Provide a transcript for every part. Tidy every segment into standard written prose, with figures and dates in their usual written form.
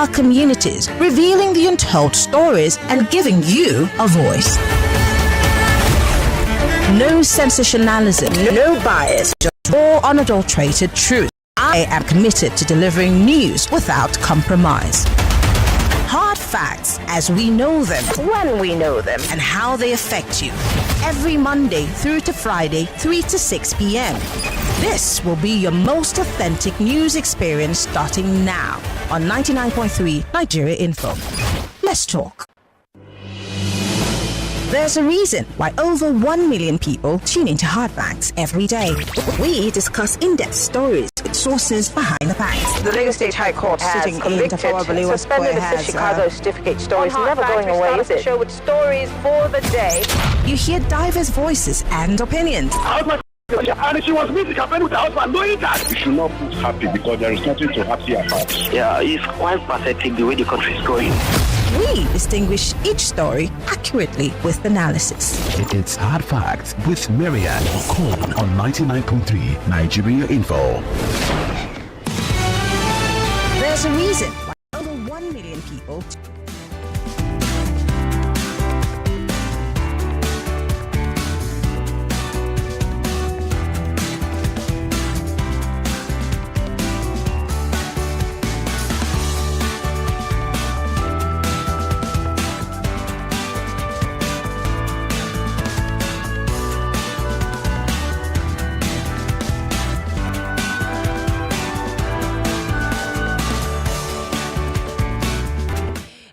our communities, revealing the untold stories and giving you a voice. No sensationalism, no bias, just raw, unadulterated truth. I am committed to delivering news without compromise. Hard facts as we know them, when we know them, and how they affect you. Every Monday through to Friday, 3 to 6 p.m. This will be your most authentic news experience starting now on 99.3 Nigeria Info. Let's talk. There's a reason why over 1 million people tune into Hard Facts every day. We discuss in-depth stories with sources behind the facts. The Lagos State High Court sitting in Tafawa Balewa Square has Chicago certificate stories never going away, is it? Show with stories for the day. You hear diverse voices and opinions. And she was meeting campaign with her husband, knowing that. You should not put happy because there is nothing to happy about. Yeah, it's quite pathetic the way the country is going. We distinguish each story accurately with analysis. It's Hard Facts with Maryann Okon on 99.3 Nigeria Info. There's a reason why over 1 million people.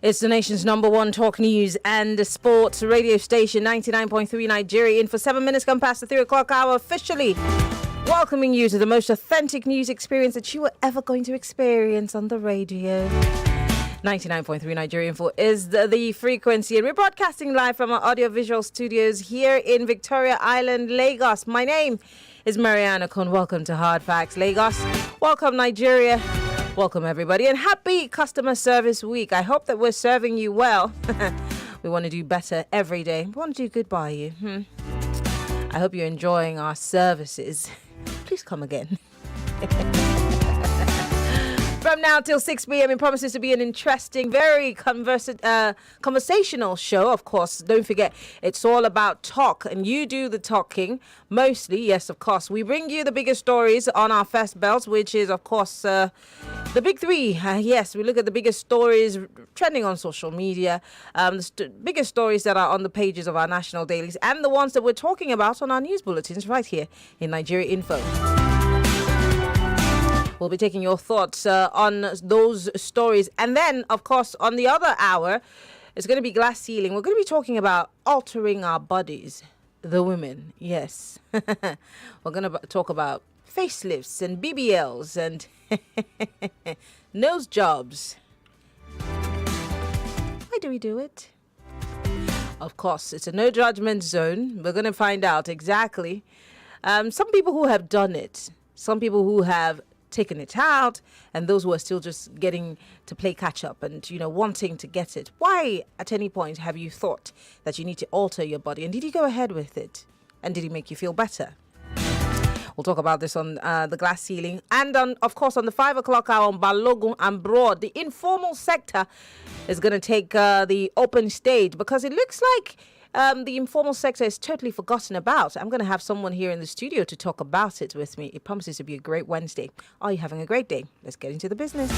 It's the nation's number one talk news and sports radio station, 99.3 Nigeria. In for 7 minutes, come past the 3 o'clock hour, officially welcoming you to the most authentic news experience that you are ever going to experience on the radio. 99.3 Nigeria Info is the frequency, and we're broadcasting live from our audiovisual studios here in Victoria Island, Lagos. My name is Maryann Okon. Welcome to Hard Facts Lagos. Welcome, Nigeria. Welcome, everybody, and happy Customer Service Week. I hope that we're serving you well. We want to do better every day. We want to do good by you. I hope you're enjoying our services. Please come again. From now till 6 p.m, it promises to be an interesting, very conversational show. Of course, don't forget, it's all about talk, and you do the talking mostly. Yes, of course. We bring you the biggest stories on our first bells, which is, of course, the big three. Yes, we look at the biggest stories trending on social media, the biggest stories that are on the pages of our national dailies, and the ones that we're talking about on our news bulletins right here in Nigeria Info. We'll be taking your thoughts on those stories. And then, of course, on the other hour, it's going to be glass ceiling. We're going to be talking about altering our bodies, the women. Yes. We're going to talk about facelifts and BBLs and nose jobs. Why do we do it? Of course, it's a no judgment zone. We're going to find out exactly. Some people who have done it, some people who have taken it out, and those who are still just getting to play catch up and, wanting to get it. Why, at any point, have you thought that you need to alter your body? And did you go ahead with it? And did it make you feel better? We'll talk about this on the glass ceiling. And, of course, on the 5 o'clock hour on Balogun and Broad, the informal sector is going to take the open stage because it looks like the informal sector is totally forgotten about. I'm going to have someone here in the studio to talk about it with me. It promises to be a great Wednesday. Are you having a great day? Let's get into the business.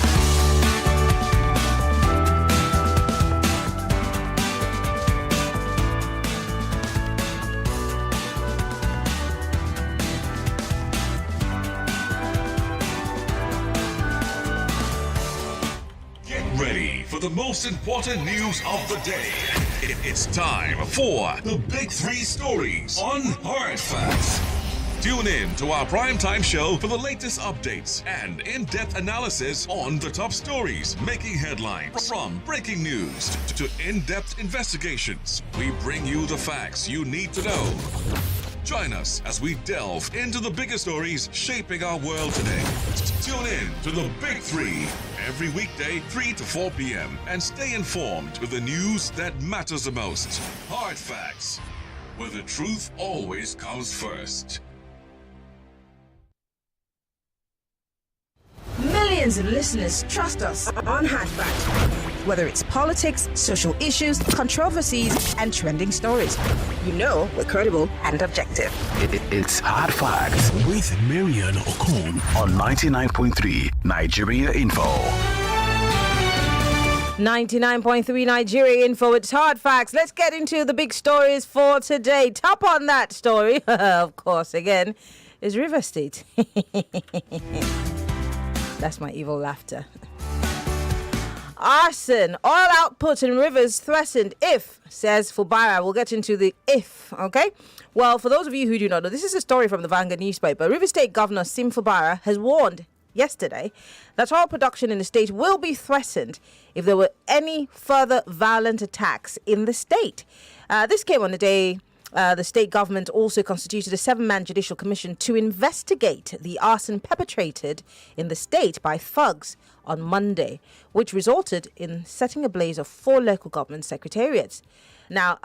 Ready for the most important news of the day. It's time for the Big Three Stories on Hard Facts. Tune in to our primetime show for the latest updates and in-depth analysis on the top stories making headlines. From breaking news to in-depth investigations, we bring you the facts you need to know. Join us as we delve into the biggest stories shaping our world today. Tune in to the Big Three every weekday, 3 to 4 p.m. and stay informed with the news that matters the most. Hard Facts, where the truth always comes first. Millions of listeners trust us on Hatchback. Whether it's politics, social issues, controversies, and trending stories, you know we're credible and objective. It's Hard Facts with Maryann Okon on 99.3 Nigeria Info. 99.3 Nigeria Info. It's Hard Facts. Let's get into the big stories for today. Top on that story, of course, again, is River State. That's my evil laughter. Arson, oil output in rivers threatened if, says Fubara. We'll get into the if, okay? Well, for those of you who do not know, this is a story from the Vanguard newspaper. River State Governor Sim Fubara has warned yesterday that oil production in the state will be threatened if there were any further violent attacks in the state. This came on the day the state government also constituted a 7-man judicial commission to investigate the arson perpetrated in the state by thugs on Monday, which resulted in setting ablaze of 4 local government secretariats. Now,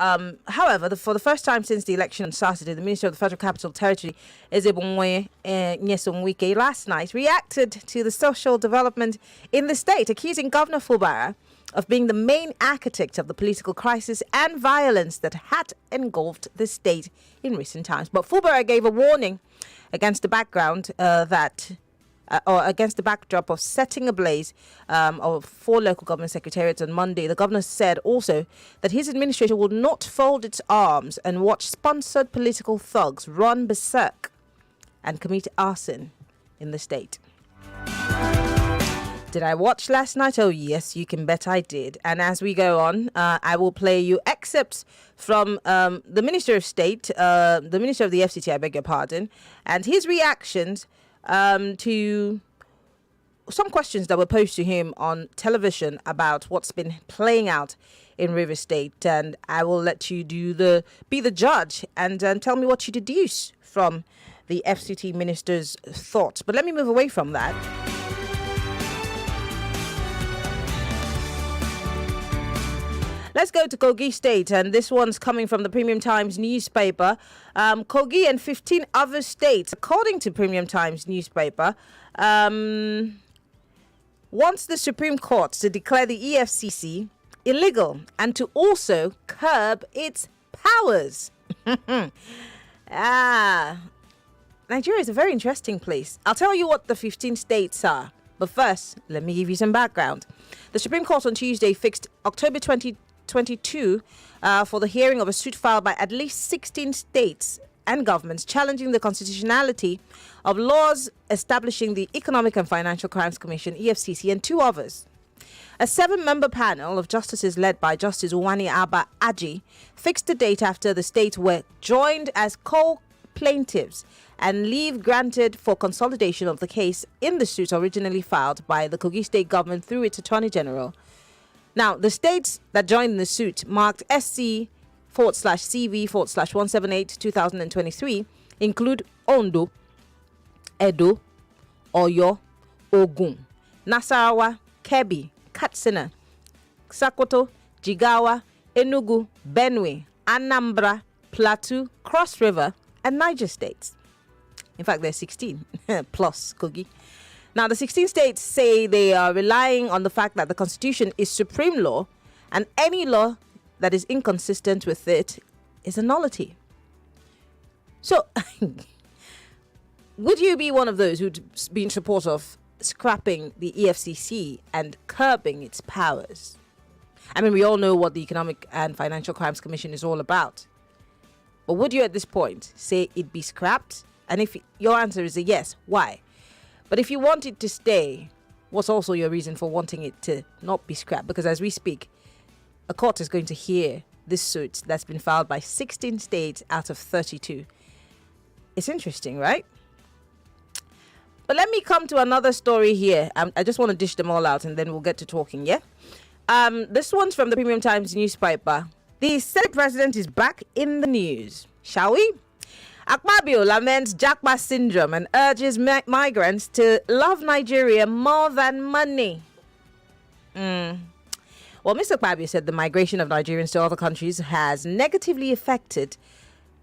however, for the first time since the election on Saturday, the Minister of the Federal Capital Territory, Ezebonwe Nyesomwike, last night reacted to the social development in the state, accusing Governor Fubara of being the main architect of the political crisis and violence that had engulfed the state in recent times. But Fubara gave a warning against the background against the backdrop of setting ablaze of 4 local government secretariats on Monday. The governor said also that his administration will not fold its arms and watch sponsored political thugs run berserk and commit arson in the state. Did I watch last night? Oh, yes, you can bet I did. And as we go on, I will play you excerpts from the Minister of State, the Minister of the FCT, I beg your pardon, and his reactions to some questions that were posed to him on television about what's been playing out in River State. And I will let you be the judge and tell me what you deduce from the FCT minister's thoughts. But let me move away from that. Let's go to Kogi State, and this one's coming from the Premium Times newspaper. Kogi and 15 other states, according to Premium Times newspaper, wants the Supreme Court to declare the EFCC illegal and to also curb its powers. Nigeria is a very interesting place. I'll tell you what the 15 states are. But first, let me give you some background. The Supreme Court on Tuesday fixed October 2022 for the hearing of a suit filed by at least 16 states and governments challenging the constitutionality of laws establishing the Economic and Financial Crimes Commission, EFCC, and 2 others. A 7-member panel of justices led by Justice Uwani Abba Aji fixed the date after the states were joined as co-plaintiffs and leave granted for consolidation of the case in the suit originally filed by the Kogi State government through its Attorney General. Now, the states that joined the suit marked SC/CV/178/2023 include Ondo, Edo, Oyo, Ogun, Nasarawa, Kebbi, Katsina, Sokoto, Jigawa, Enugu, Benue, Anambra, Plateau, Cross River, and Niger states. In fact, there's 16 plus Kogi. Now, the 16 states say they are relying on the fact that the Constitution is supreme law and any law that is inconsistent with it is a nullity. So, would you be one of those who'd be in support of scrapping the EFCC and curbing its powers? I mean, we all know what the Economic and Financial Crimes Commission is all about. But would you at this point say it be scrapped? And if your answer is a yes, why? But if you want it to stay, what's also your reason for wanting it to not be scrapped? Because as we speak, a court is going to hear this suit that's been filed by 16 states out of 32. It's interesting, right? But let me come to another story here. I just want to dish them all out and then we'll get to talking, yeah? This one's from the Premium Times newspaper. The Senate President is back in the news. Shall we? Akpabio laments japa syndrome and urges migrants to love Nigeria more than money. Well, Mr. Akpabio said the migration of Nigerians to other countries has negatively affected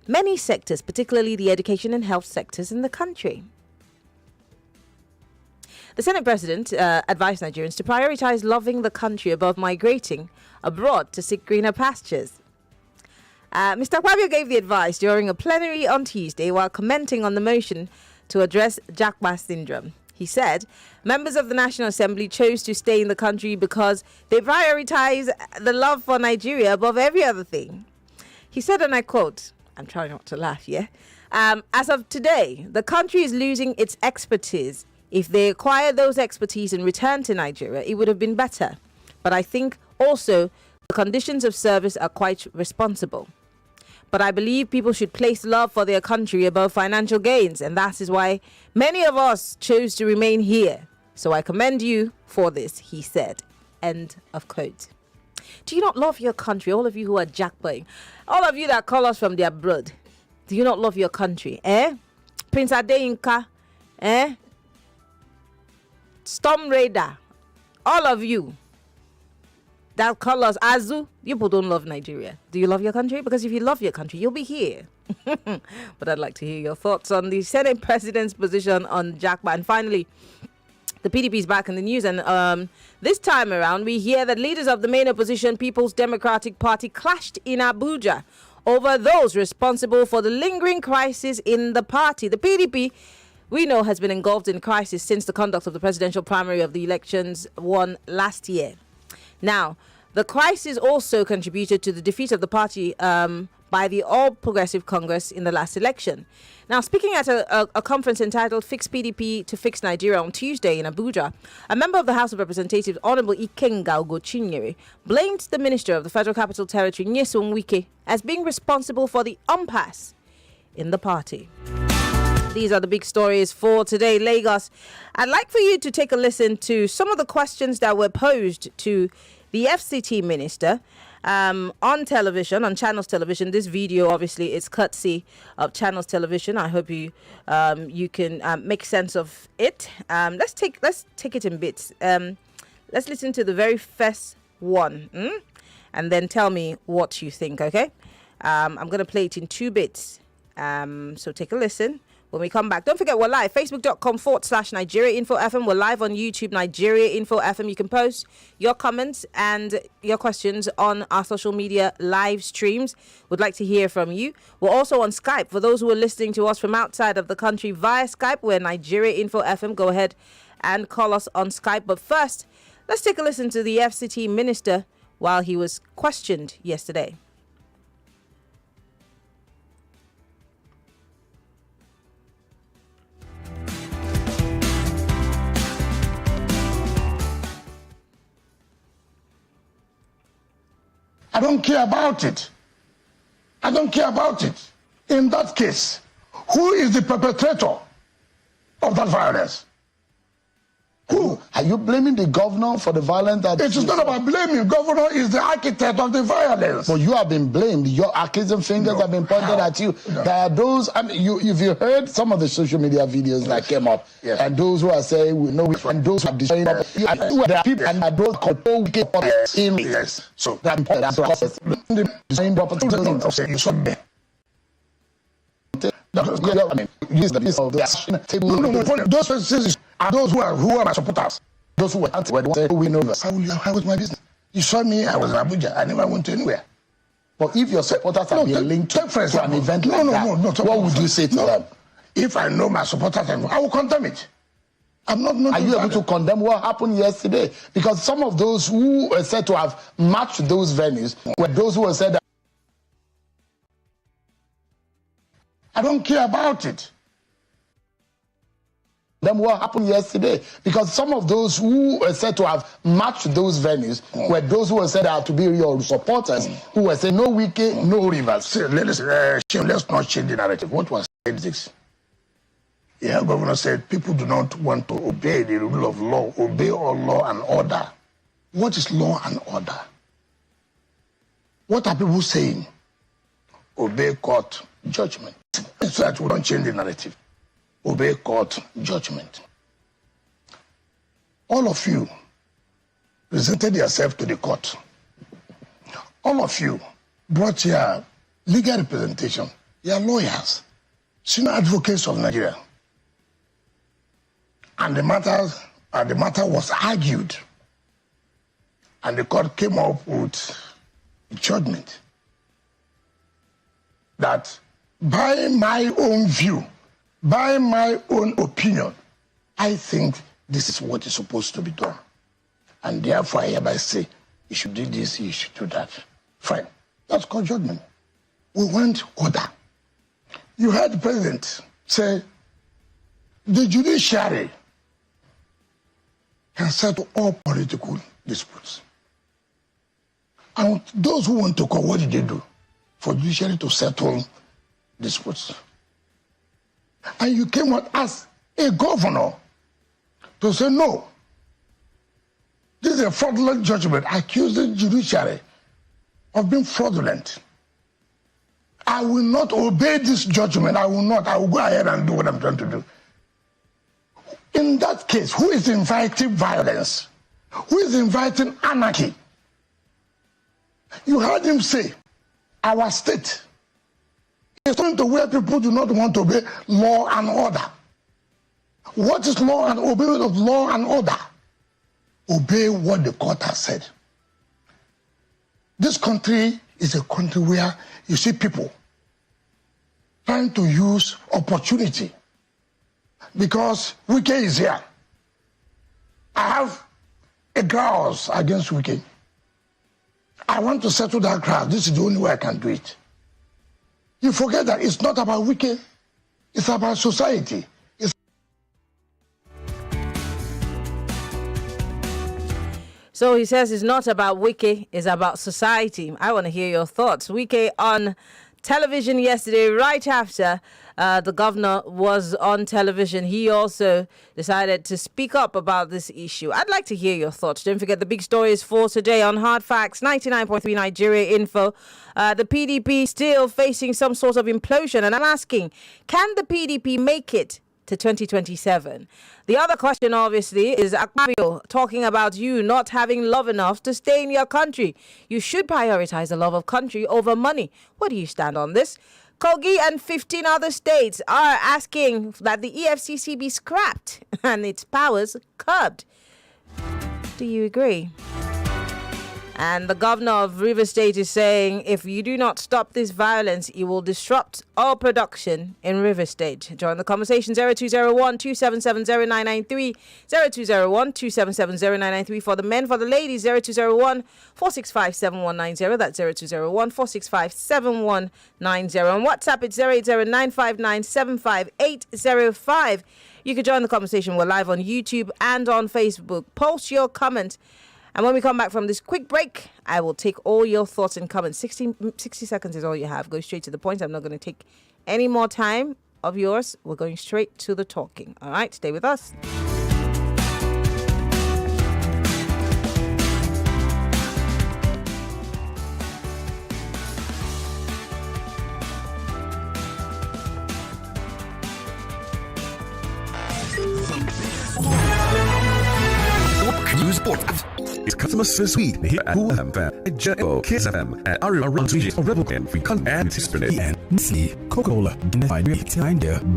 many sectors, particularly the education and health sectors in the country. The Senate President advised Nigerians to prioritize loving the country above migrating abroad to seek greener pastures. Mr. Akpabio gave the advice during a plenary on Tuesday while commenting on the motion to address japa syndrome. He said members of the National Assembly chose to stay in the country because they prioritize the love for Nigeria above every other thing. He said, and I quote, I'm trying not to laugh, yeah? As of today, the country is losing its expertise. If they acquire those expertise and return to Nigeria, it would have been better. But I think also the conditions of service are quite responsible. But I believe people should place love for their country above financial gains, and that is why many of us chose to remain here. So I commend you for this, he said. End of quote. Do you not love your country? All of you who are jackpotting, all of you that call us from the abroad, do you not love your country? Prince Adeyinka, Storm Raider, all of you that call us Azu, you people don't love Nigeria. Do you love your country? Because if you love your country, you'll be here. But I'd like to hear your thoughts on the Senate President's position on japa. And finally, the PDP is back in the news, and this time around, we hear that leaders of the main opposition, People's Democratic Party, clashed in Abuja over those responsible for the lingering crisis in the party. The PDP, we know, has been engulfed in crisis since the conduct of the presidential primary of the elections won last year. Now, the crisis also contributed to the defeat of the party by the All Progressive Congress in the last election. Now, speaking at a conference entitled Fix PDP to Fix Nigeria on Tuesday in Abuja, a member of the House of Representatives, Honorable Ikenga Ugochinyere, blamed the Minister of the Federal Capital Territory, Nyesom Wike, as being responsible for the impasse in the party. These are the big stories for today, Lagos. I'd like for you to take a listen to some of the questions that were posed to the FCT minister on television, on Channels Television. This video, obviously, is courtesy of Channels Television. I hope you you can make sense of it. Let's take it in bits. Let's listen to the very first one, and then tell me what you think. Okay, I'm going to play it in 2 bits. So take a listen. When we come back, don't forget we're live, facebook.com/Nigeria Info FM. We're live on YouTube, Nigeria Info FM. You can post your comments and your questions on our social media live streams. We'd like to hear from you. We're also on Skype. For those who are listening to us from outside of the country via Skype, we're Nigeria Info FM. Go ahead and call us on Skype. But first, let's take a listen to the FCT minister while he was questioned yesterday. I don't care about it. I don't care about it. In that case, who is the perpetrator of that violence? Who? Are you blaming the governor for the violence that... It is not about blaming. Governor is the architect of the violence. But you have been blamed. Your accusing fingers have been pointed at you. No. There are those... I mean, if you heard some of the social media videos that came up, and those who are saying, we know, and those who are destroying... There are people and those in... Yes. So that's process. Destroying property. I mean, use the piece of the table. No. Those persons are those who are my supporters. Those who were we know. How was my business? You saw me, I was in Abuja. I never went to anywhere. But if your supporters have been linked to an event like that, what would you say to them? If I know my supporters, I will condemn it. I'm not Are you able to condemn what happened yesterday? Because some of those who were said to have matched those venues were those who were said that I don't care about it. Then what happened yesterday? Because some of those who were said to have matched those venues were those who were said to be your supporters, who were saying no Wike, no Rivers. See, let's not change the narrative. What was this? Yeah, governor said people do not want to obey the rule of law, obey all law and order. What is law and order? What are people saying? Obey court judgment. So that we don't change the narrative. Obey court judgment. All of you presented yourself to the court. All of you brought your legal representation, your lawyers, senior advocates of Nigeria. And the matter and the matter was argued, and the court came up with a judgment that by my own view, by my own opinion, I think this is what is supposed to be done. And therefore, I hereby say, you should do this, you should do that. Fine. That's called judgment. We want order. You heard the president say, the judiciary can settle all political disputes. And those who want to call, what did they do? For judiciary to settle disputes. And you came out as a governor to say, no, this is a fraudulent judgment, accusing the judiciary of being fraudulent. I will not obey this judgment. I will not. I will go ahead and do what I'm trying to do. In that case, who is inviting violence? Who is inviting anarchy? You heard him say, our state is going to where people do not want to obey law and order. What is law and obeying of law and order? Obey what the court has said. This country is a country where you see people trying to use opportunity because Wike is here. I have a grouse against Wike. I want to settle that grouse. This is the only way I can do it. You forget that it's not about Wike. It's about society. So he says it's not about Wike, it's about society. I want to hear your thoughts. Wike on television yesterday, right after the governor was on television, he also decided to speak up about this issue. I'd like to hear your thoughts. Don't forget the big stories for today on Hard Facts, 99.3 Nigeria Info. The PDP still facing some sort of implosion, and I'm asking, can the PDP make it to 2027? The other question, obviously, is Akpabio talking about you not having love enough to stay in your country. You should prioritize the love of country over money. Where do you stand on this? Kogi and 15 other states are asking that the EFCC be scrapped and its powers curbed. Do you agree? And the governor of Rivers State is saying if you do not stop this violence, it will disrupt all production in Rivers State. Join the conversation 0201-277-0993, 0201-277-0993 for the men. For the ladies, 0201-465-7190. That's 0201-465-7190. On WhatsApp, it's 080-959-75805. You can join the conversation. We're live on YouTube and on Facebook. Post your comment. And when we come back from this quick break, I will take all your thoughts and comments. 60 seconds is all you have. Go straight to the point. I'm not going to take any more time of yours. We're going straight to the talking. All right, stay with us. News Sports. It's customer service suite here at Cool FM, Jebo, Kiss FM, and Aria Runs Region of Rebel Camp, Free Con and Hispanic. And Nestle, Coca-Cola, Nigeria,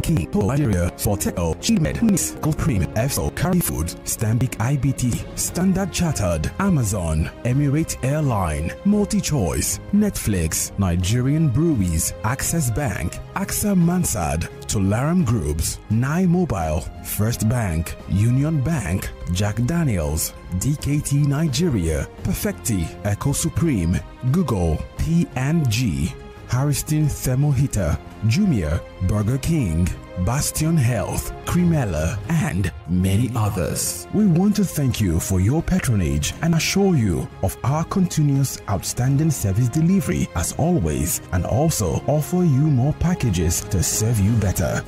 King, Nigeria, Forteo, Chimed, Nis, Gold Cream, EFSO, Curry Foods, Stanbic IBT, Standard Chartered, Amazon, Emirates Airline, Multi-Choice, Netflix, Nigerian Breweries, Access Bank, AXA Mansard, Tolaram Groups, Nine Mobile, First Bank, Union Bank, Jack Daniels, DKT Nigeria, Perfecti, Echo Supreme, Google, P&G, Harrison Thermal Heater, Jumia, Burger King, Bastion Health, Cremella, and many others. We want to thank you for your patronage and assure you of our continuous outstanding service delivery as always, and also offer you more packages to serve you better.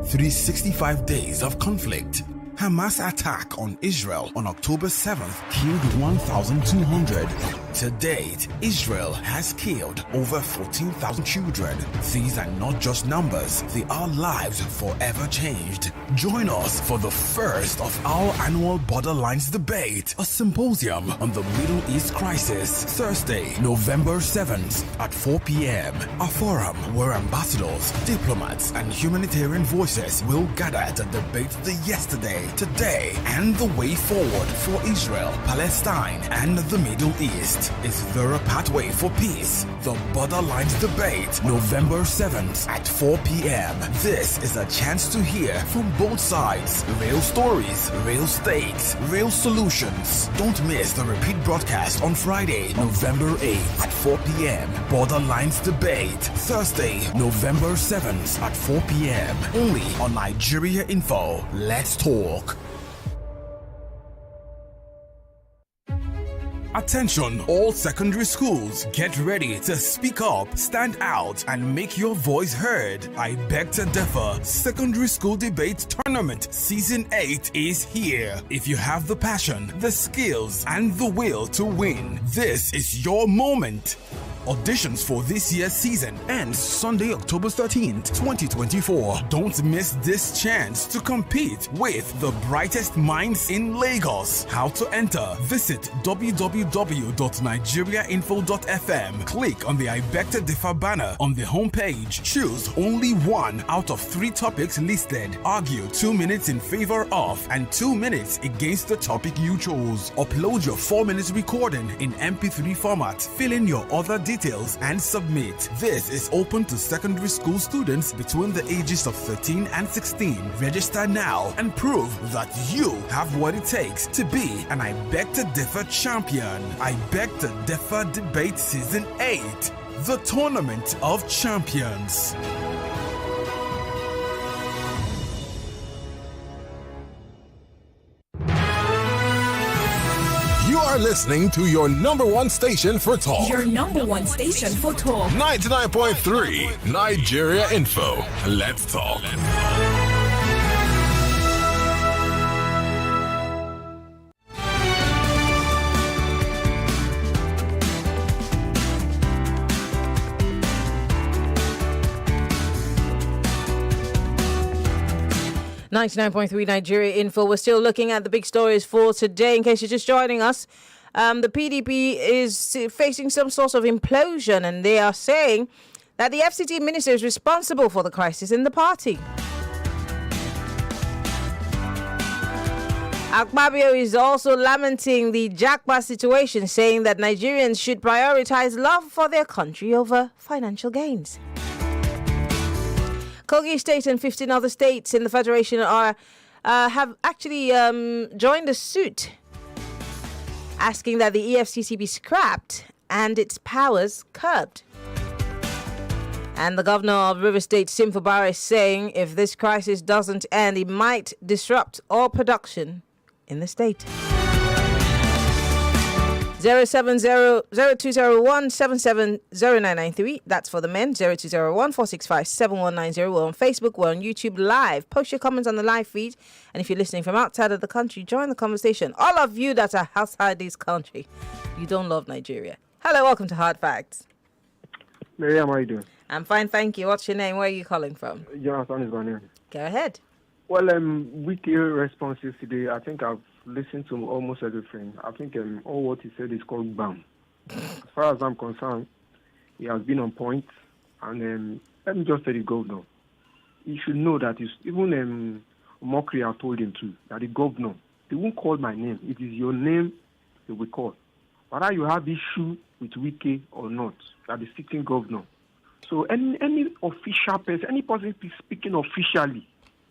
365 days of conflict, Hamas attack on Israel on October 7th killed 1,200. To date, Israel has killed over 14,000 children. These are not just numbers, they are lives forever changed. Join us for the first of our annual Borderlines Debate, a symposium on the Middle East crisis, Thursday, November 7th at 4 p.m. A forum where ambassadors, diplomats, and humanitarian voices will gather to debate the yesterday, today, and the way forward for Israel, Palestine, and the Middle East. Is there a pathway for peace? The Borderlines Debate, November 7th at 4 p.m. This is a chance to hear from both sides. Real stories, real stakes, real solutions. Don't miss the repeat broadcast on Friday, November 8th at 4 p.m. Borderlines Debate, Thursday, November 7th at 4 p.m. Only on Nigeria Info. Let's talk. Attention, all secondary schools, get ready to speak up, stand out, and make your voice heard. I Beg to Differ Secondary School Debate Tournament Season 8 is here. If you have the passion, the skills, and the will to win, this is your moment. Auditions for this year's season ends Sunday, October 13th, 2024. Don't miss this chance to compete with the brightest minds in Lagos. How to enter? Visit www.nigeriainfo.fm. Click on the I Beg to Differ banner on the homepage. Choose only one out of 3 topics listed. Argue 2 minutes in favor of and 2 minutes against the topic you chose. Upload your 4 minutes recording in MP3 format. Fill in your other details and submit. This is open to secondary school students between the ages of 13 and 16. Register now and prove that you have what it takes to be an I Beg to Differ champion. I Beg to Differ Debate Season 8, the Tournament of Champions. You are listening to your number one station for talk. Your number one station for talk. 99.3 Nigeria Info. Let's talk. 99.3 Nigeria Info. We're still looking at the big stories for today. In case you're just joining us, the PDP is facing some sort of implosion, and they are saying that the FCT minister is responsible for the crisis in the party. Akpabio is also lamenting the japa situation, saying that Nigerians should prioritize love for their country over financial gains. Kogi State and 15 other states in the Federation have actually joined a suit asking that the EFCC be scrapped and its powers curbed. And the governor of River State, Sim Fubara, is saying if this crisis doesn't end, it might disrupt all production in the state. 070-0201-770993. That's for the men. 0201-465-7190. We're on Facebook. We're on YouTube Live. Post your comments on the live feed. And if you're listening from outside of the country, join the conversation. All of you that are outside this country, you don't love Nigeria. Hello, welcome to Hard Facts. Maryann, how are you doing? I'm fine, thank you. What's your name? Where are you calling from? Jonathan is my name. Go ahead. Well, wiki responses today, I think I've listened to almost everything. I think all what he said is called BAM. As far as I'm concerned, he has been on point. And let me just tell the governor, he should know that even Mokri have told him too, that the governor, they won't call my name. It is your name they will call. Whether you have issue with Wiki or not, you are the sitting governor. So any official person, any person speaking officially,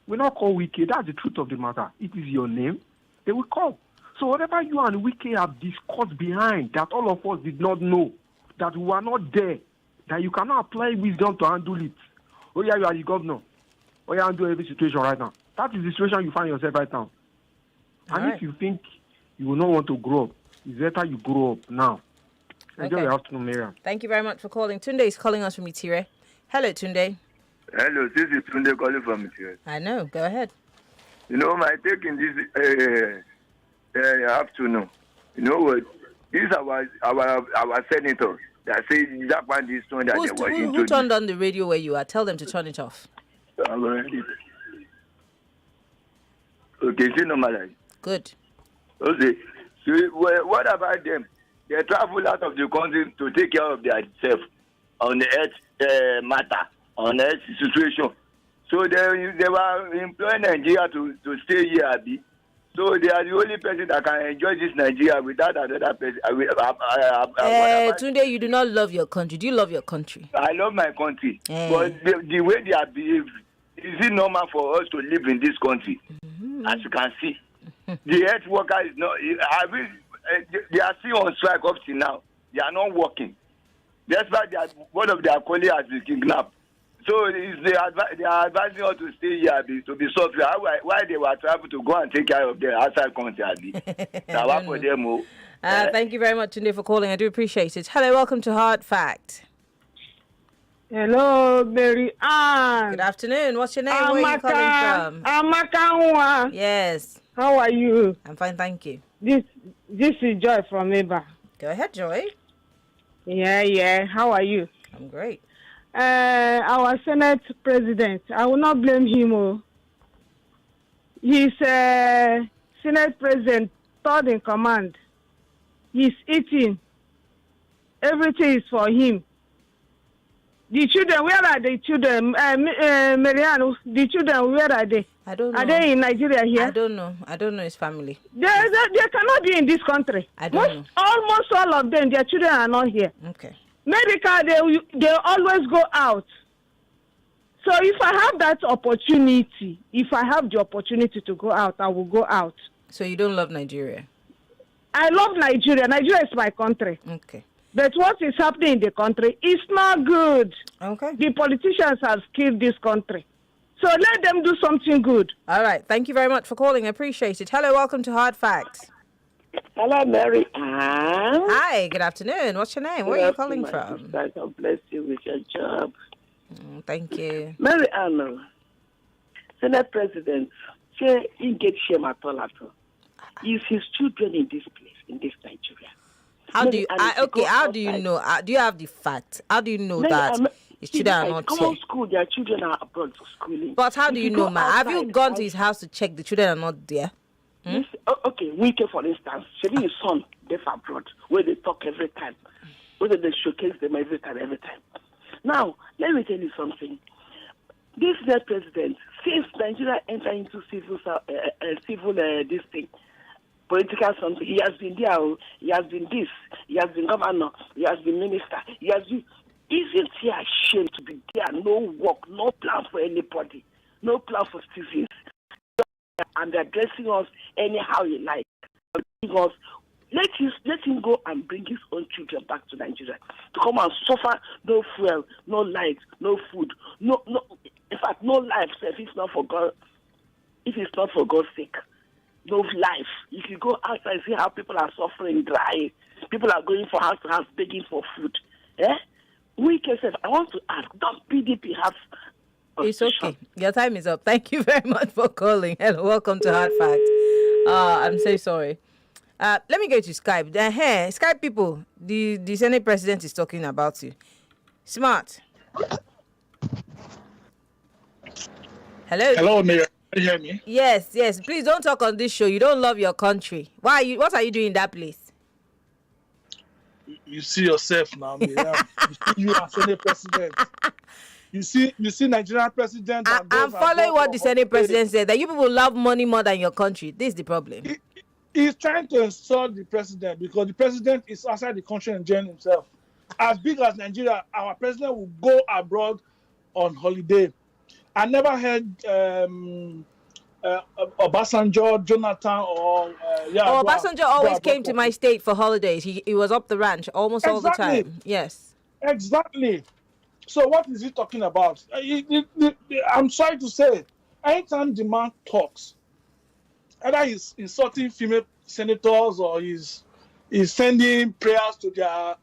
will not call Wiki. That's the truth of the matter. It is your name they will call. So whatever you and Wiki have discussed behind that all of us did not know, that we were not there, that you cannot apply wisdom to handle it. Oh yeah, you are the governor. Oh yeah, handle every situation right now. That is the situation you find yourself right now. And if you think you will not want to grow up, it's better you grow up now. Enjoy your afternoon, Maryann. Thank you very much for calling. Tunde is calling us from Itire. Hello, Tunde. Hello, this is Tunde calling from Itire. I know. Go ahead. My take in this afternoon, what? These are our senators that say Japan this one that they were who turned on the radio where you are? Tell them to turn it off. Okay, see normalize. Good. Okay. So what about them? They travel out of the country to take care of themselves on the earth matter, on the earth situation. So they were employing Nigeria to stay here, Abi. So they are the only person that can enjoy this Nigeria without another person. Tunde, you do not love your country. Do you love your country? I love my country. But the way they are behaved, is it normal for us to live in this country? As you can see, the health worker is not. They are still on strike up till now. They are not working. That's why one of their colleagues has been kidnapped. So they are advising us to stay here to be software. Why they were traveling to go and take care of their outside country? For them. Thank you very much, Tunde, for calling. I do appreciate it. Hello, welcome to Hard Fact. Hello, Maryann. Good afternoon. What's your name? Where are you calling from? Amaka. Yes. How are you? I'm fine, thank you. This is Joy from Eba. Go ahead, Joy. Yeah. How are you? I'm great. Our Senate President, I will not blame him. He's Senate President, third in command. He's eating. Everything is for him. The children, where are the children? Maryann, the children, where are they? I don't know. Are they in Nigeria here? I don't know. I don't know his family. They cannot be in this country. I don't know. Almost all of them, their children are not here. Okay. Medical, they always go out. So if I have that opportunity, if I have the opportunity to go out, I will go out. So you don't love Nigeria? I love Nigeria. Nigeria is my country. Okay. But what is happening in the country is not good. Okay. The politicians have killed this country. So let them do something good. All right. Thank you very much for calling. I appreciate it. Hello, welcome to Hard Facts. Hello, Maryann. Hi, good afternoon. What's your name? Where are you calling from? God bless you with your job. Thank you. Maryann, Senate President, say he get shame at all. Is his children in this place, in this Nigeria? How do you? How do you know? Do you have the fact? How do you know that his children are not here? School, their children are abroad for schooling. But how do you know, man? Have you gone to his house to check the children are not there? Yes, okay, Wike, for instance, Shebi his son, they're abroad, where they talk every time, where they showcase them every time. Now, let me tell you something. This next president, since Nigeria entered into civil this thing, political something, he has been there, he has been this, he has been governor, he has been minister, he has been, isn't he ashamed to be there? No work, no plan for anybody, no plan for citizens. And they're dressing us anyhow you like. Because let him go and bring his own children back to Nigeria to come and suffer no fuel, no light, no food, no. In fact, no life. If it's not for God, if it's not for God's sake, no life. If you go outside, see how people are suffering dry. People are going from house to house begging for food. We can say, I want to ask, does PDP have? It's okay. Your time is up. Thank you very much for calling. Hello, welcome to Hard Fact. I'm so sorry. Let me go to Skype. Skype people, the Senate President is talking about you. Smart. Hello. Hello, Mayor. Can you hear me? Yes. Please don't talk on this show. You don't love your country. What are you doing in that place? You see yourself now, Mayor. You are Senate President. You see Nigerian president. I'm following what the Senate president said, that you people love money more than your country. This is the problem. He's trying to insult the president because the president is outside the country enjoying himself. As big as Nigeria, our president will go abroad on holiday. I never heard Obasanjo, Jonathan, or Obasanjo always came to my state for holidays. He was up the ranch almost all the time. Yes. Exactly. So what is he talking about? I'm sorry to say, anytime the man talks, either he's insulting female senators or he's sending prayers to their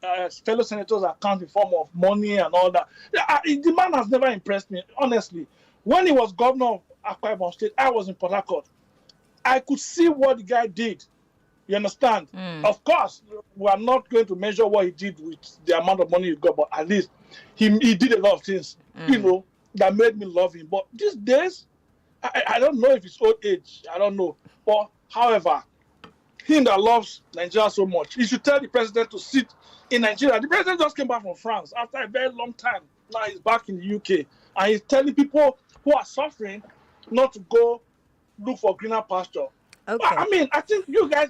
fellow senators' account in form of money and all that. The man has never impressed me, honestly. When he was governor of Akpabio State, I was in Port Harcourt. I could see what the guy did. You understand? Of course, we are not going to measure what he did with the amount of money he got, but at least he did a lot of things, that made me love him. But these days, I don't know if it's old age. I don't know. But however, him that loves Nigeria so much, he should tell the president to sit in Nigeria. The president just came back from France after a very long time. Now he's back in the UK. And he's telling people who are suffering not to go look for greener pasture. Okay. I mean, I think you guys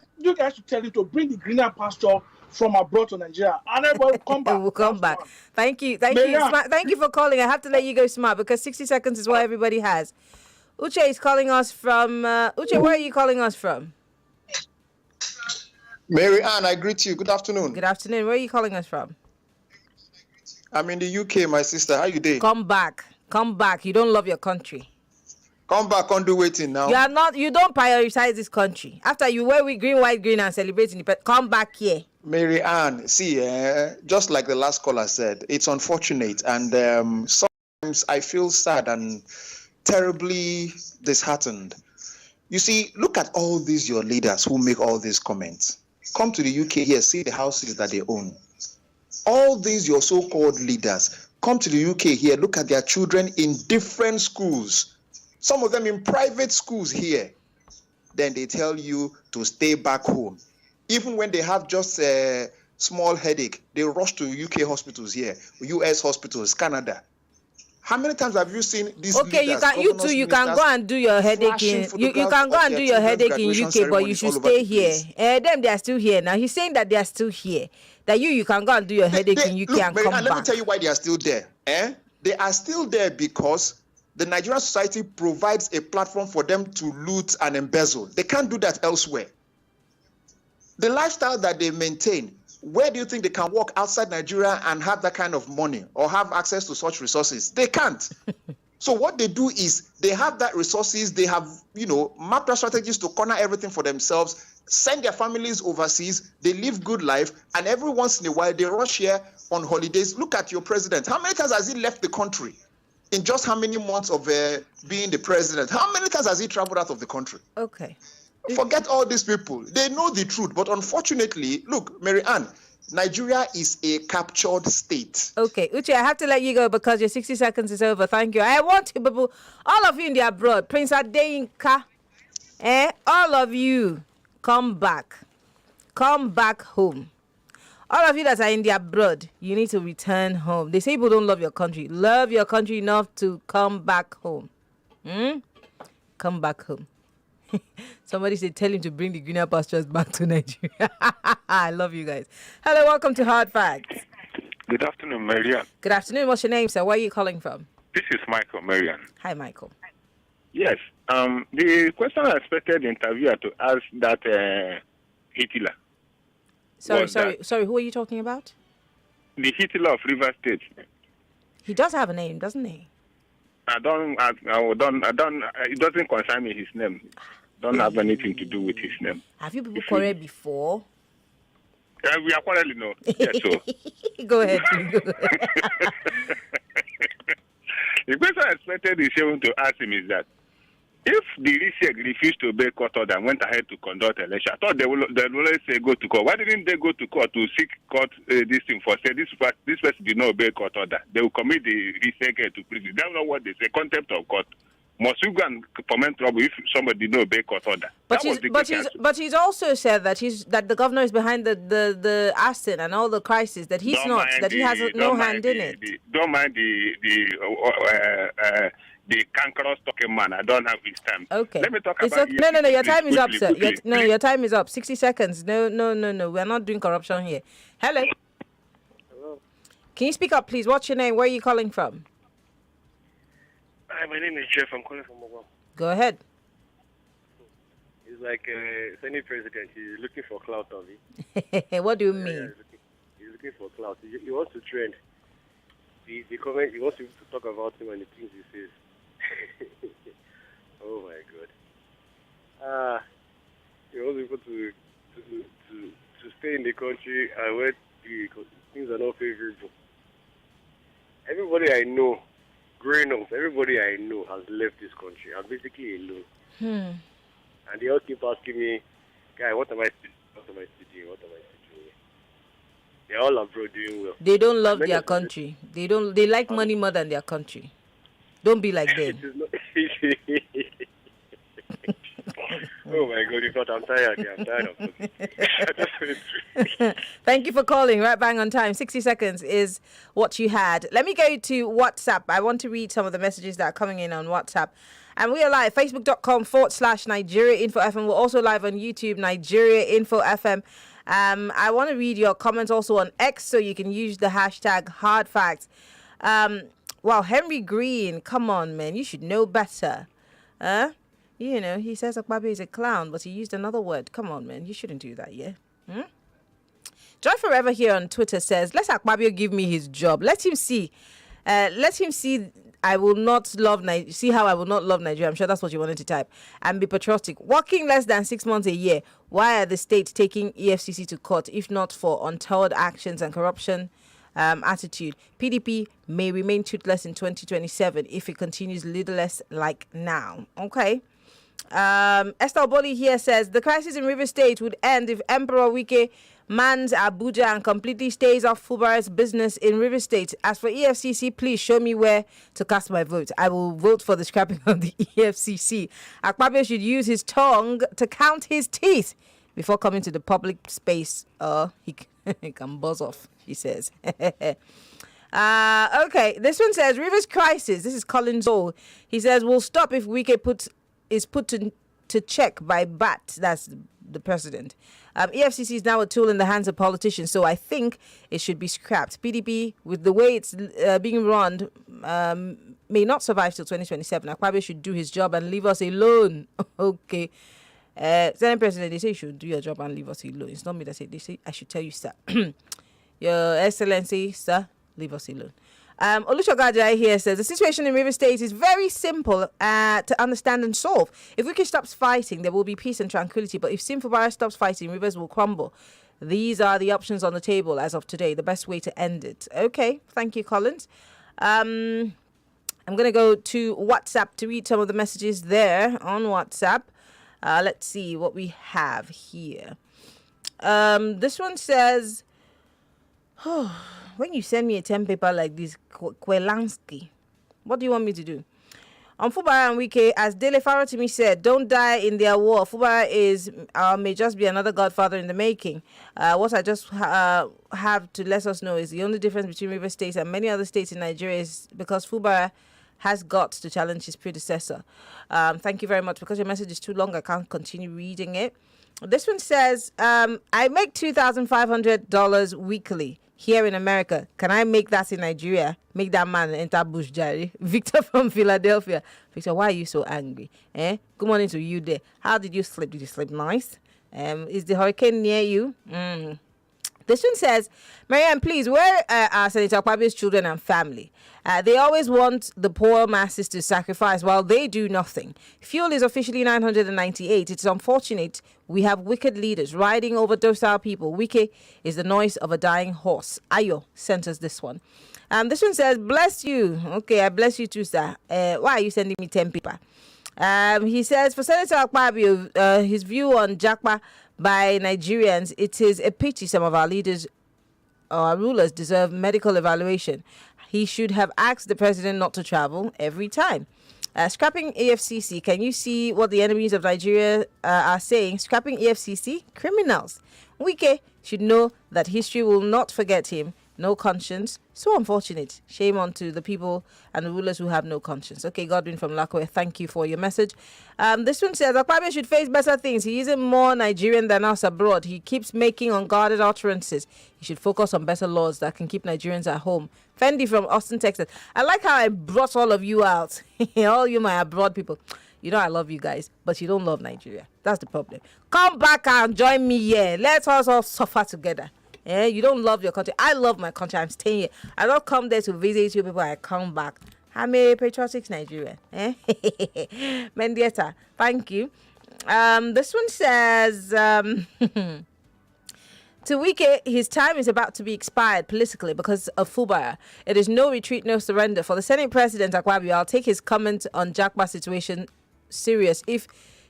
should tell him to bring the greener pasture from abroad to Nigeria, and everybody will come back. We'll come back. Thank you, thank you for calling. I have to let you go, Smart, because 60 seconds is what everybody has. Uche is calling us from. Uche, where are you calling us from? Maryann, I greet you. Good afternoon. Good afternoon. Where are you calling us from? I'm in the UK, my sister. How you doing? Come back. Come back. You don't love your country. Come back, on do waiting now. You don't prioritize this country. After you wear with green, white, green and celebrating, come back here. Maryann, see, just like the last caller said, it's unfortunate, and sometimes I feel sad and terribly disheartened. You see, look at all these your leaders who make all these comments. Come to the UK here, see the houses that they own. All these your so-called leaders, come to the UK here, look at their children in different schools. Some of them in private schools here. Then they tell you to stay back home. Even when they have just a small headache, they rush to UK hospitals here, US hospitals, Canada. How many times have you seen these leaders? Okay, you can go and do your headache in you can go and do your headache in UK, but you should stay here. Them they are still here. Now he's saying that they are still here. That you can go and do your headache in UK and come back. Let me tell you why they are still there. They are still there because the Nigerian society provides a platform for them to loot and embezzle. They can't do that elsewhere. The lifestyle that they maintain, where do you think they can walk outside Nigeria and have that kind of money or have access to such resources? They can't. So what they do is they have that resources, they have, mapped out strategies to corner everything for themselves, send their families overseas, they live good life, and every once in a while they rush here on holidays. Look at your president. How many times has he left the country? In just how many months of being the president? How many times has he traveled out of the country? Okay. Forget all these people. They know the truth. But unfortunately, look, Maryann, Nigeria is a captured state. Okay, Uche, I have to let you go because your 60 seconds is over. Thank you. I want people, all of you in the abroad, Prince Adeyinka, all of you, come back. Come back home. All of you that are in the abroad, you need to return home. They say people don't love your country. Love your country enough to come back home. Come back home. Somebody said, tell him to bring the greener pastures back to Nigeria. I love you guys. Hello, welcome to Hard Facts. Good afternoon, Maryann. Good afternoon. What's your name, sir? Where are you calling from? This is Michael, Maryann. Hi, Michael. Yes. The question I expected the interviewer to ask that Hitler. Sorry. Who are you talking about? The Hitler of River State. He does have a name, doesn't he? I don't. It doesn't concern me. His name don't have anything to do with his name. Have you people quarreled before? We are quarreling, no. Yes, so. Go ahead. The question I expected the Shehu to ask him is that if the RISEC refused to obey court order and went ahead to conduct election, I thought they would always say go to court. Why didn't they go to court to seek court this thing for say this person did not obey court order? They will commit the RISEC to prison. That's not what they say. Contempt of court. Must you go and foment trouble if somebody did not obey court order? But he's also said that the governor is behind the arson and all the crisis. That he's not. That he has no hand in it. Don't mind the cankerous talking man. I don't have his time. Okay. Let me talk about okay. No, your time is up, sir. Your time is up. 60 seconds. No. We're not doing corruption here. Hello. Hello. Can you speak up, please? What's your name? Where are you calling from? Hi, my name is Jeff. I'm calling from Mogwam. Go ahead. He's like Senate president. He's looking for clout of it. What do you mean? He's looking for clout. He wants to trend. The comment, he wants people to talk about him and the things he says. Oh my God. He wants people to stay in the country and where the things are not favorable. Everybody I know, growing up, everybody I know has left this country. I'm basically alone. And they all keep asking me, guy, what am I studying? What am I studying? What am I studying? They're all abroad doing well. They don't love their country. They like money more than their country. Don't be like them. Oh my God, in fact, I'm tired. I'm tired of talking. Thank you for calling. Right bang on time. 60 seconds is what you had. Let me go to WhatsApp. I want to read some of the messages that are coming in on WhatsApp. And we are live, facebook.com/Nigeria Info FM. We're also live on YouTube, Nigeria Info FM. I want to read your comments also on X, so you can use the hashtag hard facts. Wow, Henry Green, come on, man. You should know better. You know, he says Akpabio is a clown, but he used another word. Come on, man. You shouldn't do that, yeah? Joy Forever here on Twitter says, let Akpabio give me his job. Let him see. I will not love Nigeria. See how I will not love Nigeria. I'm sure that's what you wanted to type. And be patriotic. Working less than 6 months a year. Why are the states taking EFCC to court, if not for untoward actions and corruption attitude? PDP may remain toothless in 2027 if it continues leaderless like now. Okay. Esther Oboli here says the crisis in River State would end if Emperor Wike mans Abuja and completely stays off Fubara's business in River State. As for EFCC, please show me where to cast my vote. I will vote for the scrapping of the EFCC. Akpabio should use his tongue to count his teeth before coming to the public space. He can buzz off, he says. Okay, this one says Rivers crisis. This is Colin Zoll. He says we'll stop if Wike is put to check by BAT. That's the president. EFCC is now a tool in the hands of politicians, so I think it should be scrapped. PDP, with the way it's being run, may not survive till 2027. Akpabio should do his job and leave us alone. Okay. Senate President, they say you should do your job and leave us alone. It's not me that say, they say I should tell you, sir. Your Excellency, sir, leave us alone. Olushogajai here says the situation in River State is very simple to understand and solve. If Wike stops fighting, there will be peace and tranquility. But if Simfubara stops fighting, rivers will crumble. These are the options on the table as of today. The best way to end it. Okay, thank you, Collins. I'm going to go to WhatsApp to read some of the messages there on WhatsApp. Let's see what we have here. This one says, when you send me a 10 paper like this, Kwelansky, what do you want me to do? On Fubara and Wike, as Dele Farotimi said, don't die in their war. Fubara may just be another godfather in the making. What I just have to let us know is the only difference between River State and many other states in Nigeria is because Fubara has got to challenge his predecessor. Thank you very much. Because your message is too long, I can't continue reading it. This one says, I make $2,500 weekly here in America. Can I make that in Nigeria? Make that man enter bush, Jerry. Victor from Philadelphia. Victor, why are you so angry? Good morning to you there. How did you sleep? Did you sleep nice? Is the hurricane near you? This one says, Maryann, please, where are Senator Akpabio's children and family? They always want the poor masses to sacrifice while they do nothing. Fuel is officially 998. It's unfortunate we have wicked leaders riding over docile people. Wike is the noise of a dying horse. Ayo sent us this one. This one says, bless you. Okay, I bless you too, sir. Why are you sending me 10 paper? He says, for Senator Akpabio, his view on japa by Nigerians, it is a pity some of our leaders or our rulers deserve medical evaluation. He should have asked the president not to travel every time. Scrapping EFCC, can you see what the enemies of Nigeria are saying? Scrapping EFCC? Criminals. Wike should know that history will not forget him. No conscience. So unfortunate. Shame on to the people and the rulers who have no conscience. Okay, Godwin from Lakoe, thank you for your message. This one says, Akpabio should face better things. He isn't more Nigerian than us abroad. He keeps making unguarded utterances. He should focus on better laws that can keep Nigerians at home. Fendi from Austin, Texas. I like how I brought all of you out. All you my abroad people. You know I love you guys, but you don't love Nigeria. That's the problem. Come back and join me here. Let us all suffer together. You don't love your country. I love my country. I'm staying here. I don't come there to visit you people. I come back. I'm a patriotic Nigerian. Mendieta, thank you. This one says, to Wike, his time is about to be expired politically because of Fubara. It is no retreat, no surrender. For the Senate President, Akpabio, I'll take his comment on Jakba situation serious if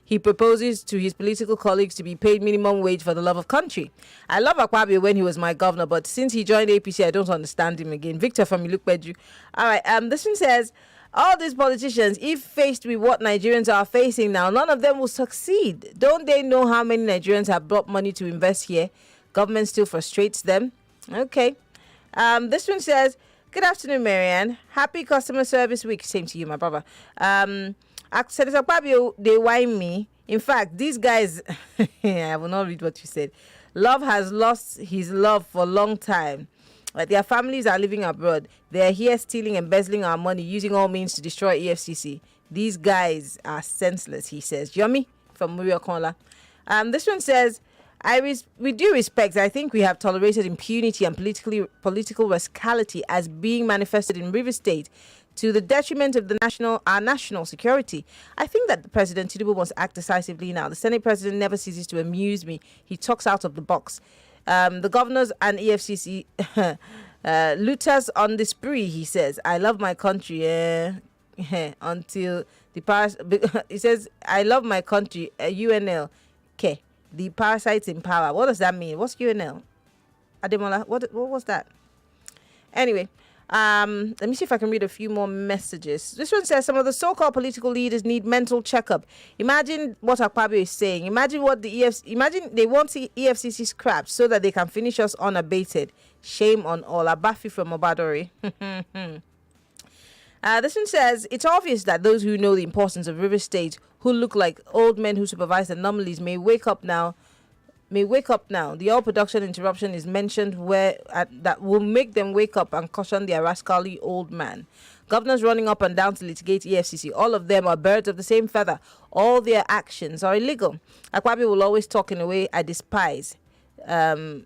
he proposes to his political colleagues to be paid minimum wage for the love of country. I love Akpabio when he was my governor, but since he joined APC, I don't understand him again. Victor from Ilukpeju. All right, this one says, all these politicians, if faced with what Nigerians are facing now, none of them will succeed. Don't they know how many Nigerians have brought money to invest here? Government still frustrates them. Okay. This one says, good afternoon, Maryann. Happy customer service week. Same to you, my brother. Senator Akpabio, they whine me. In fact, these guys, I will not read what you said. Love has lost his love for a long time. Their families are living abroad. They are here stealing, embezzling our money, using all means to destroy EFCC. These guys are senseless, he says. Yomi from Maryann Okon. This one says, with due respect, I think we have tolerated impunity and political rascality as being manifested in River State to the detriment of our national security. I think that President Tinubu must act decisively now. The Senate President never ceases to amuse me. He talks out of the box. The governors and EFCC looters on the spree, he says. I love my country until the he says, I love my country, UNL. Okay, the parasites in power. What does that mean? What's UNL? Ademola, what was that? Anyway, let me see if I can read a few more messages. This one says, some of the so-called political leaders need mental checkup. Imagine what Akpabio is saying. Imagine what imagine they want the EFCC scrapped so that they can finish us unabated. Shame on all. Abafi from Obadori. This one says, it's obvious that those who know the importance of River State, who look like old men who supervise anomalies, may wake up now. The oil production interruption is mentioned that will make them wake up and caution their rascally old man. Governors running up and down to litigate EFCC, all of them are birds of the same feather. All their actions are illegal. Akpabio will always talk in a way I despise. The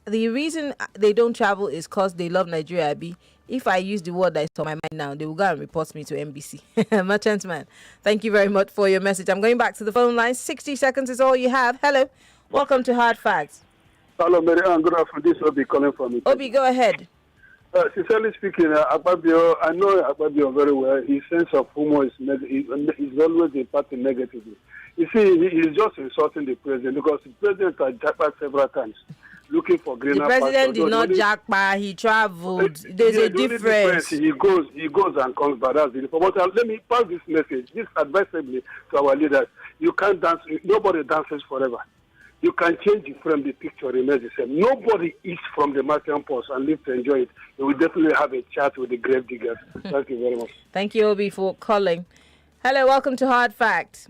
reason they don't travel is because they love Nigeria, Abi. If I use the word that is on my mind now, they will go and report me to NBC. Merchant man, thank you very much for your message. I'm going back to the phone line. 60 seconds is all you have. Hello. Welcome to Hard Facts. Hello, Maryann. Good afternoon. This is Obi calling from it. Obi, go ahead. Sincerely speaking, Akpabio, I know Akpabio very well. His sense of humor is always impacting negatively. You see, he's just insulting the president because the president has jacked several times. Looking for greener. The president did not jackpot. He traveled. There's a difference. He goes and comes back. That's the but let me pass this message, this advisably to our leaders. You can't dance. Nobody dances forever. You can change the frame. The picture remains the same. Nobody eats from the Martian post and live to enjoy it. You will definitely have a chat with the grave diggers. Thank you very much. Thank you, Obi, for calling. Hello, welcome to Hard Facts.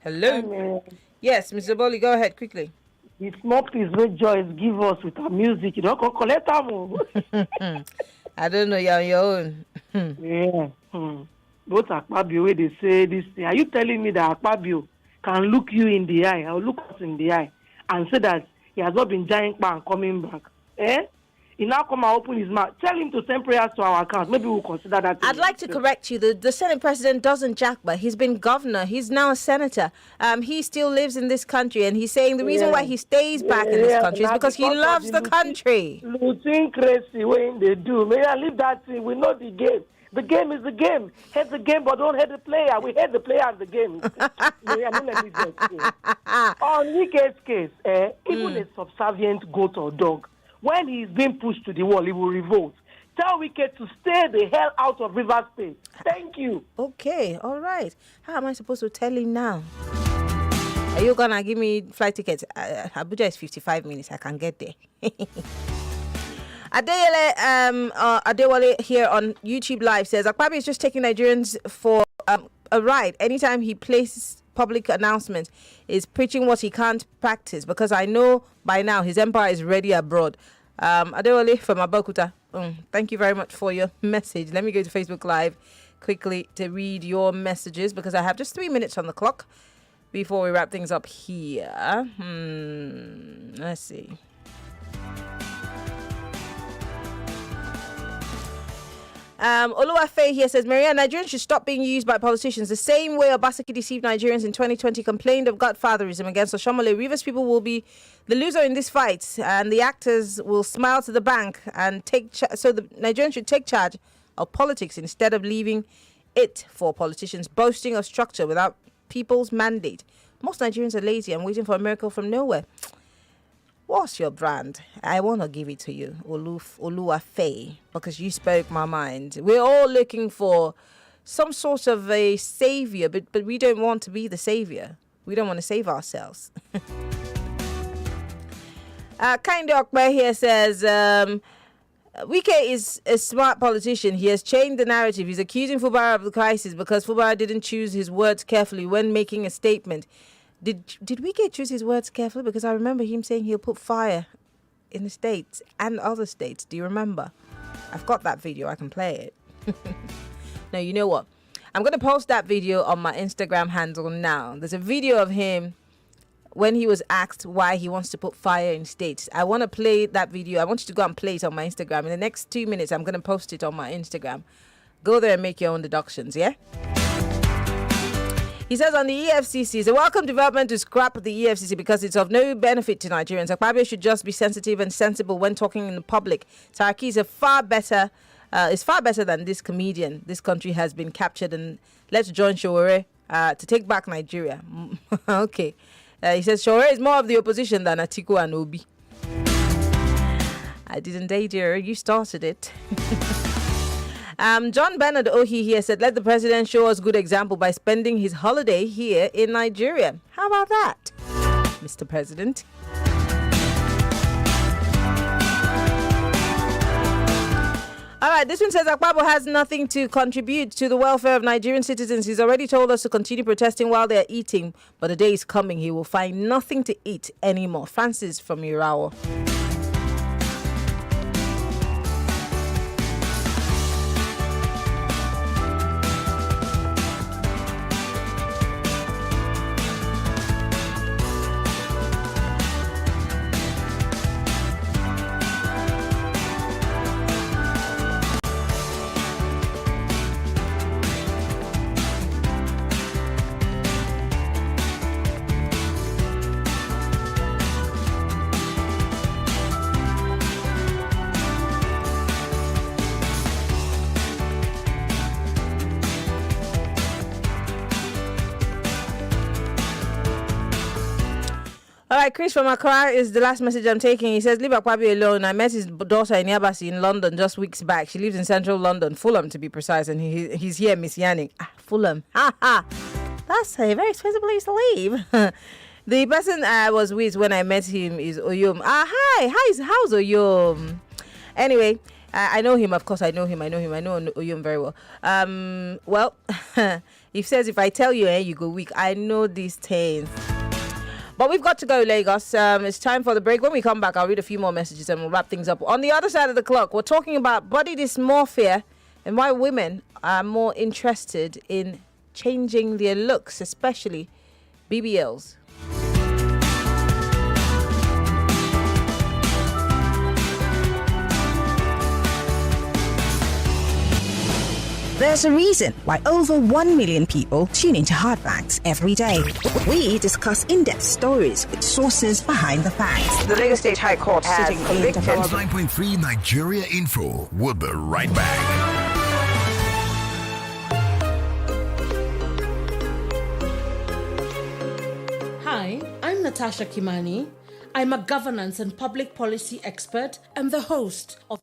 Hello. Hello. Yes, Mr. Boli, go ahead quickly. The small piece where Joyce give us with her music, you don't collect them. I don't know, you're on your own. Yeah. Both Akpabio, where they say this thing. Are you telling me that Akpabio can look you in the eye, or look us in the eye, and say that he has not been giant and coming back? He now come and open his mouth. Tell him to send prayers to our account. Maybe we'll consider that. I'd like to correct you. The Senate President doesn't jackpot. He's been governor. He's now a senator. He still lives in this country, and he's saying the reason why he stays back in this country is because he loves the country. Looting crazy when they do. May I leave that thing? We know the game. The game is the game. Hate the game, but don't hate the player. We hate the player and the game. On Wike's case, even a subservient goat or dog, when he's being pushed to the wall, he will revolt. Tell Wike to stay the hell out of River State. Thank you. Okay, all right. How am I supposed to tell him now? Are you going to give me flight tickets? Abuja is 55 minutes. I can get there. Adewale here on YouTube Live says, Akpabio is just taking Nigerians for a ride. Anytime he places public announcements, is preaching what he can't practice, because I know by now his empire is ready abroad. Adewale from Abeokuta, thank you very much for your message. Let me go to Facebook Live quickly to read your messages, because I have just 3 minutes on the clock before we wrap things up here. Let's see. Oluwafe here says, Maryann, Nigerians should stop being used by politicians the same way Obaseki deceived Nigerians in 2020, complained of godfatherism against Oshomole. Rivers people will be the loser in this fight, and the actors will smile to the bank and take so the Nigerians should take charge of politics instead of leaving it for politicians boasting of structure without people's mandate. Most Nigerians are lazy and waiting for a miracle from nowhere. What's your brand? I want to give it to you, Oluwafe, because you spoke my mind. We're all looking for some sort of a savior, but we don't want to be the savior. We don't want to save ourselves. Akpabio here says, Wike is a smart politician. He has changed the narrative. He's accusing Fubara of the crisis because Fubara didn't choose his words carefully when making a statement. Did Wike choose his words carefully? Because I remember him saying he'll put fire in the states and other states. Do you remember? I've got that video. I can play it. Now, you know what? I'm going to post that video on my Instagram handle now. There's a video of him when he was asked why he wants to put fire in states. I want to play that video. I want you to go and play it on my Instagram. In the next 2 minutes, I'm going to post it on my Instagram. Go there and make your own deductions, yeah? He says on the EFCC, it's a welcome development to scrap the EFCC because it's of no benefit to Nigerians. Akpabio should just be sensitive and sensible when talking in the public. Saraki is far better than this comedian. This country has been captured, and let's join Showore to take back Nigeria. Okay. He says Showore is more of the opposition than Atiku and Obi. I didn't date you. You started it. John Bernard Ohi here said, let the president show us good example by spending his holiday here in Nigeria. How about that, Mr. President? All right, this one says Akpabio has nothing to contribute to the welfare of Nigerian citizens. He's already told us to continue protesting while they're eating, but the day is coming he will find nothing to eat anymore. Francis from Urawa. All right, Chris from Accra is the last message I'm taking. He says, leave Akpabio alone. I met his daughter in Yabasi in London just weeks back. She lives in central London, Fulham to be precise, and he's here, Miss Yannick. Fulham. Ha ha. That's a very expensive place to live. The person I was with when I met him is Oyum. Hi. How's Oyum? Anyway, I know him. Of course, I know him. I know Oyum very well. Well, he says, if I tell you, you go weak. I know these things. But we've got to go, Lagos. It's time for the break. When we come back, I'll read a few more messages and we'll wrap things up. On the other side of the clock, we're talking about body dysmorphia and why women are more interested in changing their looks, especially BBLs. There's a reason why over 1 million people tune into Hard Facts every day. We discuss in-depth stories with sources behind the facts. The Lagos State High Court has Sitting in convicted 9.3 Nigeria Info. We'll be right back. Hi, I'm Natasha Kimani. I'm a governance and public policy expert and the host of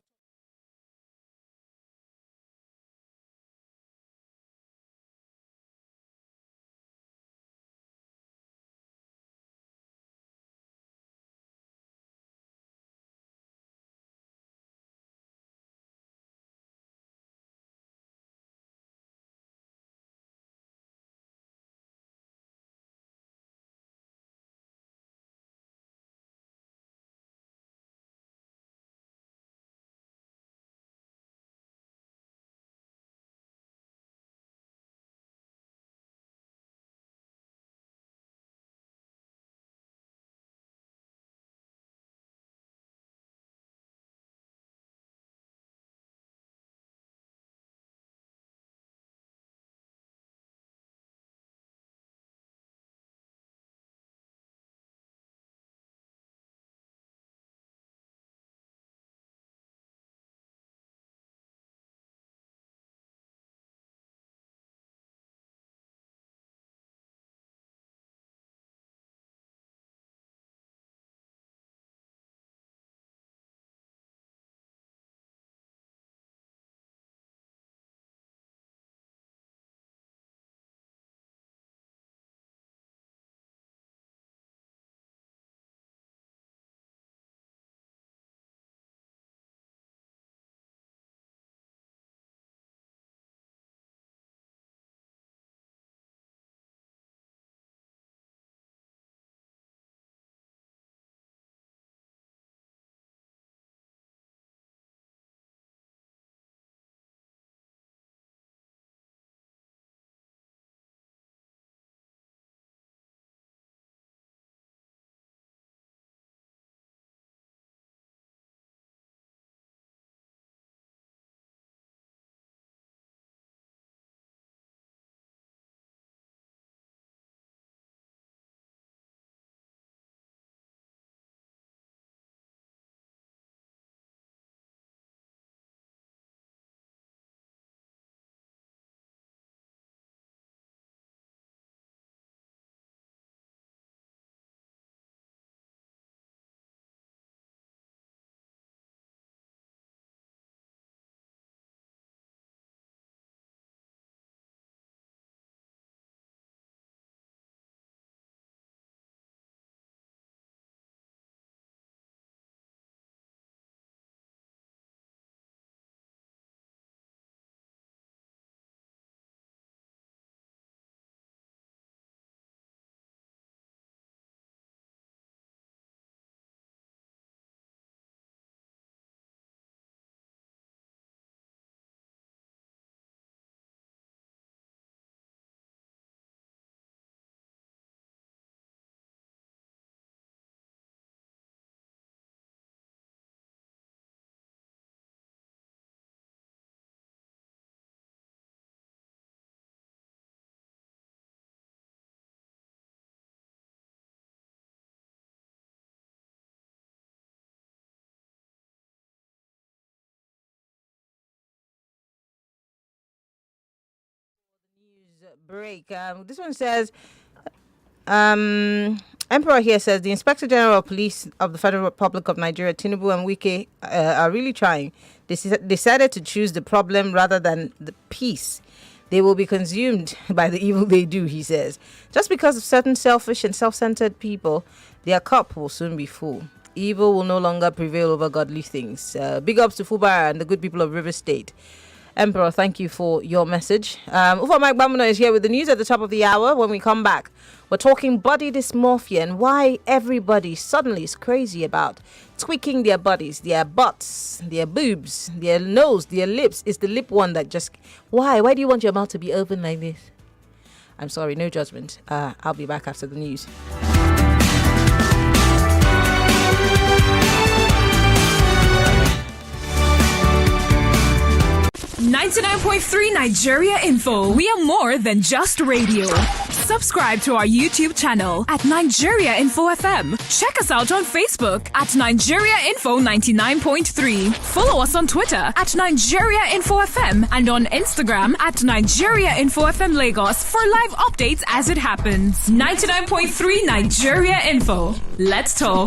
break. This one says, Emperor here says, the Inspector General of Police of the Federal Republic of Nigeria, Tinubu and Wike, are really trying. They decided to choose the problem rather than the peace. They will be consumed by the evil they do, he says. Just because of certain selfish and self-centered people, their cup will soon be full. Evil will no longer prevail over godly things. Big ups to Fubara and the good people of River State. Emperor, thank you for your message. Ufa Mike Bamuno is here with the news at the top of the hour. When we come back, we're talking body dysmorphia and why everybody suddenly is crazy about tweaking their bodies, their butts, their boobs, their nose, their lips. It's the lip one that just... Why? Why do you want your mouth to be open like this? I'm sorry, no judgment. I'll be back after the news. 99.3 Nigeria Info. We are more than just radio. Subscribe to our YouTube channel at Nigeria Info FM. Check us out on Facebook at Nigeria Info 99.3. Follow us on Twitter at Nigeria Info FM and on Instagram at Nigeria Info FM Lagos for live updates as it happens. 99.3 Nigeria Info. Let's talk.